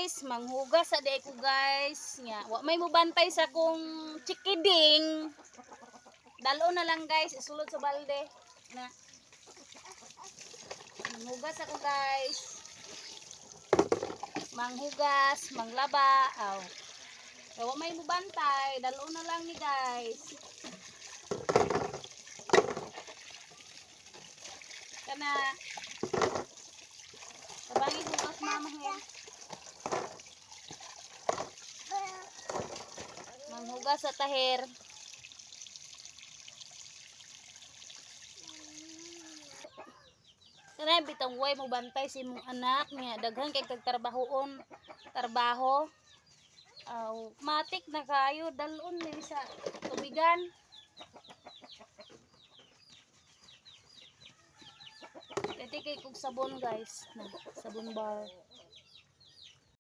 guys, manghugas sa day ko guys. Nya, wa may mubantay sa kung chikiding. Dalo na lang guys, isulod sa balde. Na. Manghugas ako guys. Manghugas, manglaba. Aw. Wa may mubantay, dalo na lang ni guys. Kana tabangi hugas mama he. Manghugas sa tahir. Kana bitang way mo bantay si mong anak niya daghan kay tagtrabahoon trabaho. Aw, matik na kayo dalon ni sa tubigan. Dati kay kog sabon guys, sabon bar.